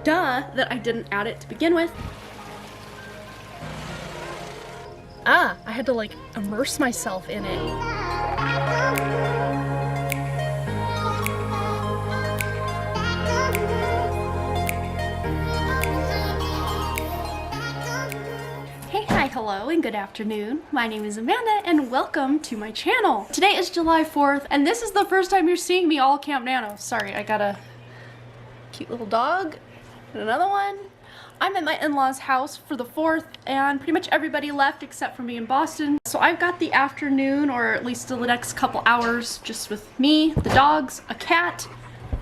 duh that I didn't add it to begin with. I had to like immerse myself in it. Hi, hello, and good afternoon. My name is Amanda, and welcome to my channel. Today is July 4th, and this is the first time you're seeing me all Camp Nano. Sorry, I got a cute little dog and another one. I'm at my in-laws' house for the 4th, and pretty much everybody left except for me in Boston. So I've got the afternoon, or at least the next couple hours, just with me, the dogs, a cat,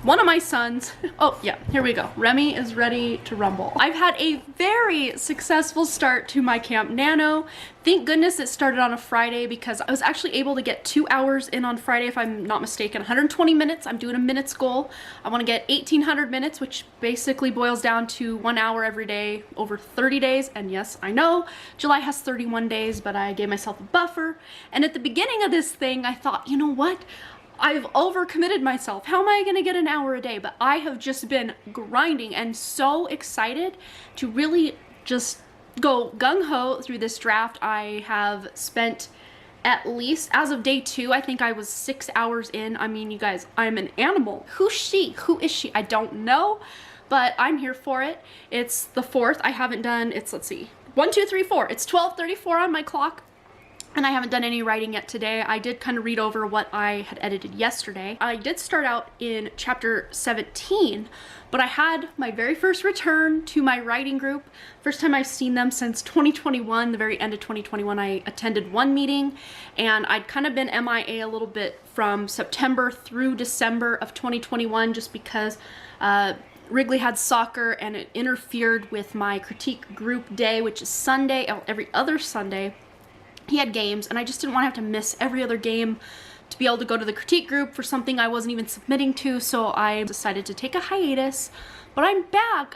one of my sons. Oh yeah, here we go. Remy is ready to rumble. I've had a very successful start to my Camp Nano. Thank goodness it started on a Friday because I was actually able to get 2 hours in on Friday, if I'm not mistaken. 120 minutes. I'm doing a minutes goal. I want to get 1,800 minutes, which basically boils down to 1 hour every day over 30 days. And yes, I know July has 31 days, but I gave myself a buffer. And at the beginning of this thing, I thought, you know what? I've overcommitted myself. How am I gonna get an hour a day? But I have just been grinding and so excited to really just go gung-ho through this draft. I have spent at least, as of day 2, I think I was 6 hours in. I mean, you guys, I'm an animal. Who's she? Who is she? I don't know, but I'm here for it. It's the 4th. I haven't done, let's see, 1, 2, 3, 4. It's 12:34 on my clock. And I haven't done any writing yet today. I did kind of read over what I had edited yesterday. I did start out in chapter 17, but I had my very first return to my writing group. First time I've seen them since 2021, the very end of 2021. I attended one meeting, and I'd kind of been MIA a little bit from September through December of 2021 just because Wrigley had soccer and it interfered with my critique group day, which is Sunday, every other Sunday. He had games, and I just didn't want to have to miss every other game to be able to go to the critique group for something I wasn't even submitting to, so I decided to take a hiatus. But I'm back,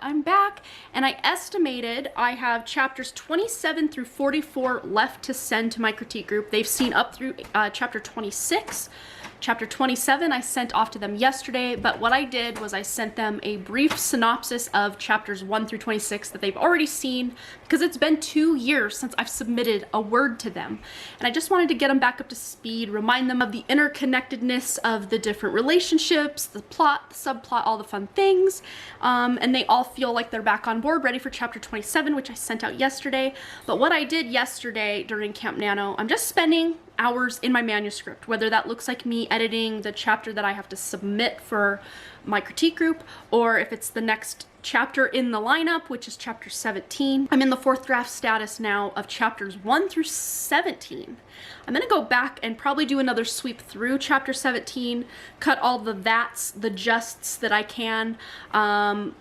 and I estimated I have chapters 27 through 44 left to send to my critique group. They've seen up through chapter 26. Chapter 27 I sent off to them yesterday, but what I did was I sent them a brief synopsis of chapters 1 through 26 that they've already seen because it's been 2 years since I've submitted a word to them. And I just wanted to get them back up to speed, remind them of the interconnectedness of the different relationships, the plot, the subplot, all the fun things. And they all feel like they're back on board, ready for chapter 27, which I sent out yesterday. But what I did yesterday during Camp Nano, I'm just spending hours in my manuscript, whether that looks like me editing the chapter that I have to submit for my critique group, or if it's the next chapter in the lineup, which is chapter 17. I'm in the 4th draft status now of chapters 1 through 17. I'm gonna go back and probably do another sweep through chapter 17, cut all the that's, the justs that I can,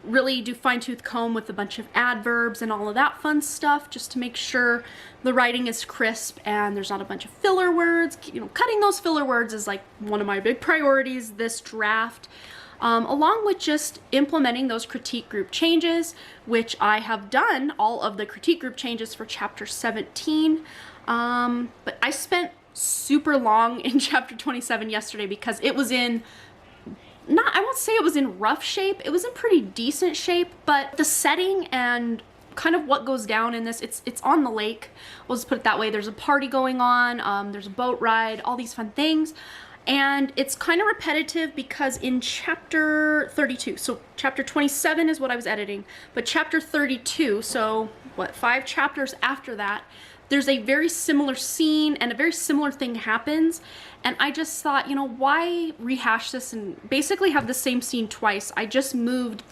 really do fine-tooth comb with a bunch of adverbs and all of that fun stuff, just to make sure the writing is crisp and there's not a bunch of filler words. You know, cutting those filler words is like one of my big priorities this draft. Along with just implementing those critique group changes, which I have done all of the critique group changes for chapter 17. But I spent super long in chapter 27 yesterday because it was in, I won't say it was in rough shape, it was in pretty decent shape, but the setting and kind of what goes down in this, it's on the lake. We'll just put it that way. There's a party going on, there's a boat ride, all these fun things. And it's kind of repetitive because in chapter 32, so chapter 27 is what I was editing, but chapter 32, so what, 5 chapters after that, there's a very similar scene and a very similar thing happens. And I just thought, you know, why rehash this and basically have the same scene twice? I just moved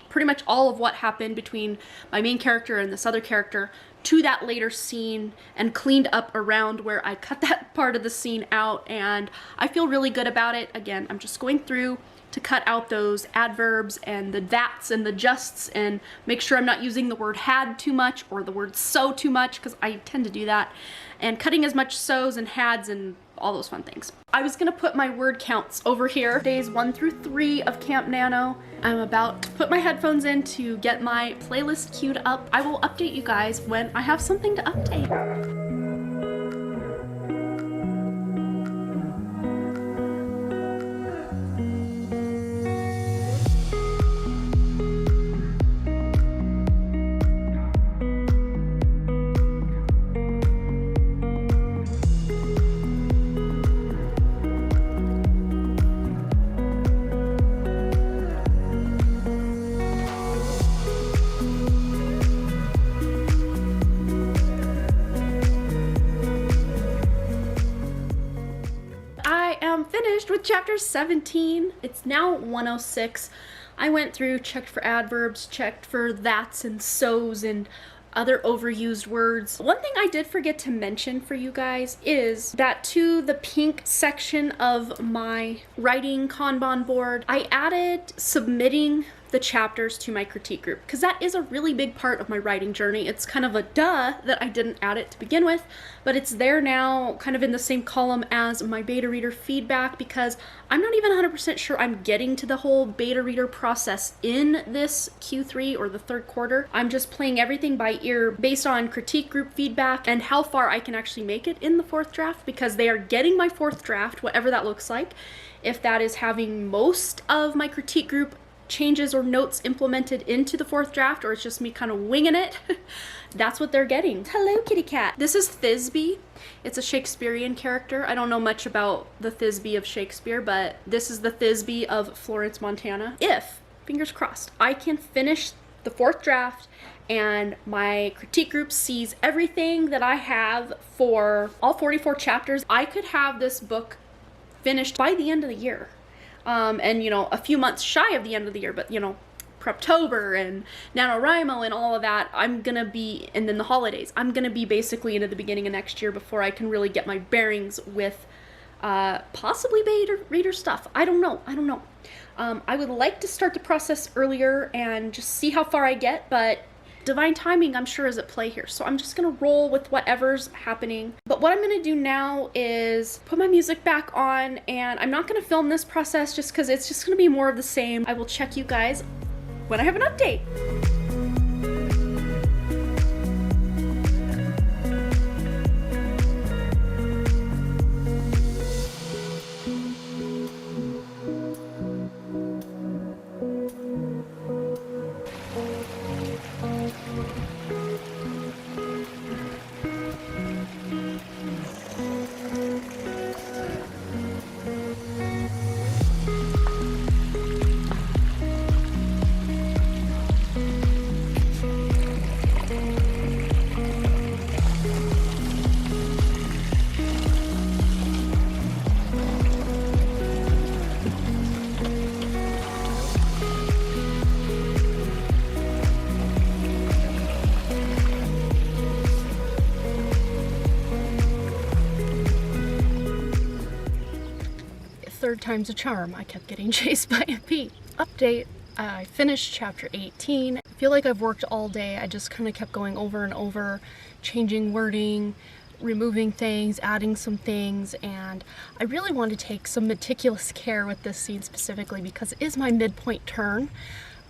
pretty much all of what happened between my main character and this other character to that later scene and cleaned up around where I cut that part of the scene out, and I feel really good about it. Again, I'm just going through to cut out those adverbs and the that's and the justs and make sure I'm not using the word had too much or the word so too much, because I tend to do that, and cutting as much so's and hads and all those fun things. I was gonna put my word counts over here, days 1 through 3 of Camp Nano. I'm about to put my headphones in to get my playlist queued up. I will update you guys when I have something to update. chapter 17. It's now 106. I went through, checked for adverbs, checked for that's and so's and other overused words. One thing I did forget to mention for you guys is that to the pink section of my writing Kanban board, I added submitting the chapters to my critique group, because that is a really big part of my writing journey. It's kind of a duh that I didn't add it to begin with, but it's there now kind of in the same column as my beta reader feedback, because I'm not even 100% sure I'm getting to the whole beta reader process in this Q3 or the third quarter. I'm just playing everything by ear based on critique group feedback and how far I can actually make it in the fourth draft, because they are getting my fourth draft, whatever that looks like. If that is having most of my critique group changes or notes implemented into the fourth draft, or it's just me kind of winging it, that's what they're getting. Hello, kitty cat. This is Thisbe. It's a Shakespearean character. I don't know much about the Thisbe of Shakespeare, but this is the Thisbe of Florence, Montana. If, fingers crossed, I can finish the fourth draft and my critique group sees everything that I have for all 44 chapters, I could have this book finished by the end of the year. And you know, a few months shy of the end of the year, but you know, Preptober and NaNoWriMo and all of that, I'm gonna be, and then the holidays, I'm gonna be basically into the beginning of next year before I can really get my bearings with possibly beta reader stuff. I don't know. I would like to start the process earlier and just see how far I get, but divine timing, I'm sure, is at play here. So I'm just gonna roll with whatever's happening. But what I'm gonna do now is put my music back on, and I'm not gonna film this process just because it's just gonna be more of the same. I will check you guys when I have an update. Third time's a charm. I kept getting chased by a bee. Update, I finished chapter 18. I feel like I've worked all day. I just kind of kept going over and over, changing wording, removing things, adding some things, and I really want to take some meticulous care with this scene specifically because it is my midpoint turn,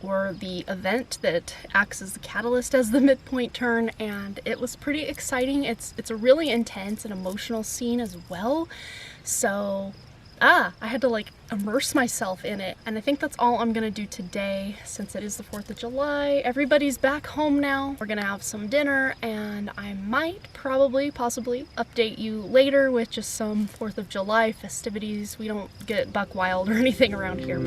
or the event that acts as the catalyst as the midpoint turn, and it was pretty exciting. It's a really intense and emotional scene as well, so I had to like immerse myself in it, and I think that's all I'm gonna do today since it is the 4th of July. Everybody's back home now. We're gonna have some dinner, and I might possibly update you later with just some 4th of July festivities. We don't get buck wild or anything around here.